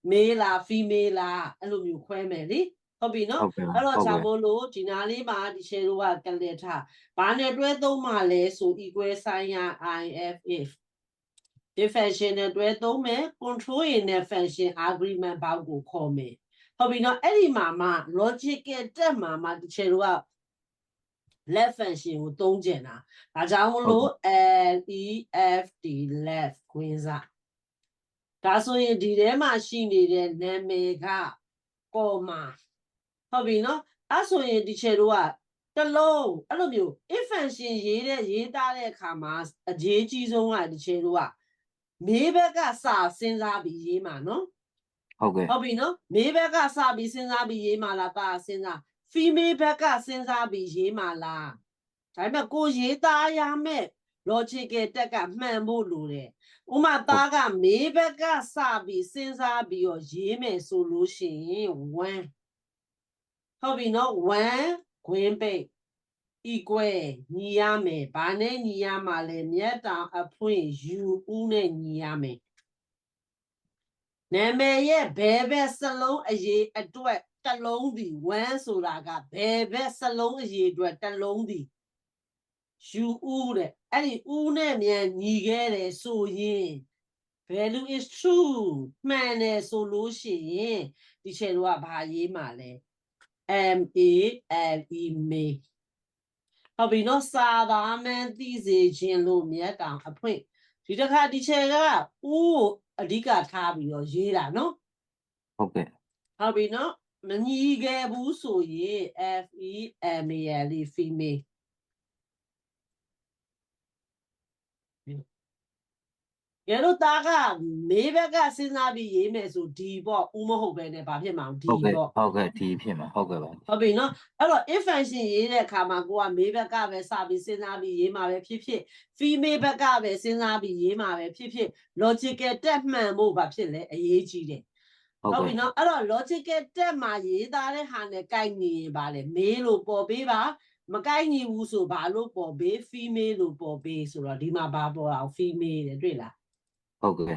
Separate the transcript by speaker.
Speaker 1: male လား female လားအဲ့လိုမျိုးခွဲမယ်လေဟုတ်ပြီနော်အဲ့တော့ကြောင့်မို့လို့ဒီနားလေးမှာဒီချေတို့ကကလစ်ထားဘာနဲ့တွဲသုံးမှလဲဆို equal sign ရ if function နဲ့တွဲသုံးမယ် control ရတဲ့ function argument ဘောက်ကိုခေါ်မယ်ဟုတ်ပြီနော်အဲ့ဒီမှာမှ logical တက်မှာမှဒီချေတို့က left function ကိုသုံးကျင်တာဒါကြောင့်မလို့ left left ခွင်းစားဒါဆိုရင်ဒီထဲမှာရှိနေတဲ့နာမည်ကကော်မာဟုတ်ပြီနော်အဲ့ဆိုရင်ဒီချေတို့ကတလုံးအဲ့လိုမျိုး if function ရေးသားတဲ့အခါမှာအရေးကြီးဆုံးကဒီချေတို့ကမေးဘက်ကစာစဉ်းစားပြီးရေးမှာနော်
Speaker 2: ဟုတ်ကဲ့
Speaker 1: ဟုတ်ပြီနော်မေးဘက်ကစာပြီးစဉ်းစားပြီးရေးမှာလားတာစဉ်းစား female ဘက်ကစဉ်းစားပြီးရေးမှာလားဒါပေမဲ့ကိုရေးသားရမယ် logical တက်ကမှန်ဖို့လိုတယ်ဥမာသားကမေးဘက်ကစပြီးစဉ်းစားပြီးတော့ရေးမယ်ဆိုလို့ရှိရင်1ဟုတ်ပြီနော်1ခွင်းပိတ် equal ညီရမယ်ဘာနဲ့ညီရမှာလဲမြတ်တောင်အဖွင့် u ဦးနဲ့ညီရမယ်နာမည်ရဲ့ဘယ်ဘက်စလုံးအရေးအတွက်တစ်လုံးစီ1ဆိုတာကဘယ်ဘက်စလုံးအရေးအတွက်တစ်လုံးစီယူဦးတဲ့အဲ့ဒီဦးနဲ့မြန်ညီခဲ့တယ်ဆိုရင် value is true မှန်တယ်ဆိုလို့ရှိရင်ဒီချေတို့ကဘာရေးမှာလဲ male may ဟုတ်ပြီနော်စာသားမှန်သိစေခြင်းလို့မြတ်တောင်အဖွင့်ဒီတစ်ခါဒီချေကဦးကိုအဓိကထားပြီးတော့ရေးတာနော်
Speaker 2: ဟုတ်ကဲ့
Speaker 1: ဟုတ်ပြီနော်မညီခဲ့ဘူးဆိုရင် female femaleရလို့သားကမေးဘက်ကစဉ်းစားပြီးရေးမယ်ဆိုဒီပေါ့ဦးမဟုတ်ပဲနဲ့ဘာဖြစ်မှာဒီပေါ့
Speaker 2: ဟုတ်ကဲ့ဒီဖြစ်မှာဟုတ်ကဲ့ပါ
Speaker 1: ဟုတ်ပြီနော်အဲ့တော့ if function ရေးတဲ့အခါမှာကိုကမေးဘက်ကပဲစပြီးစဉ်းစားပြီးရေးမှာပဲဖြစ်ဖြစ် female ဘက်ကပဲစဉ်းစားပြီးရေးမှာပဲဖြစ်ဖြစ် logical တက်မှန်ဖို့ဘာဖြစ်လဲအရေးကြီးတယ်ဟုတ်ပြီနော်အဲ့တော့ logical တက်မှာရေးသားတဲ့ဟာနဲ့ကိုက်ညီရင်ပါလေမေးလို့ပေါ်ပေးပါမကိုက်ညီဘူးဆိုဘာလို့ပေါ်ပေး female လို့ပေါ်ပေးဆိုတော့ဒီမှာဘာပေါ်အောင် female တယ်တွေ့လား
Speaker 2: ဟုတ်ကဲ့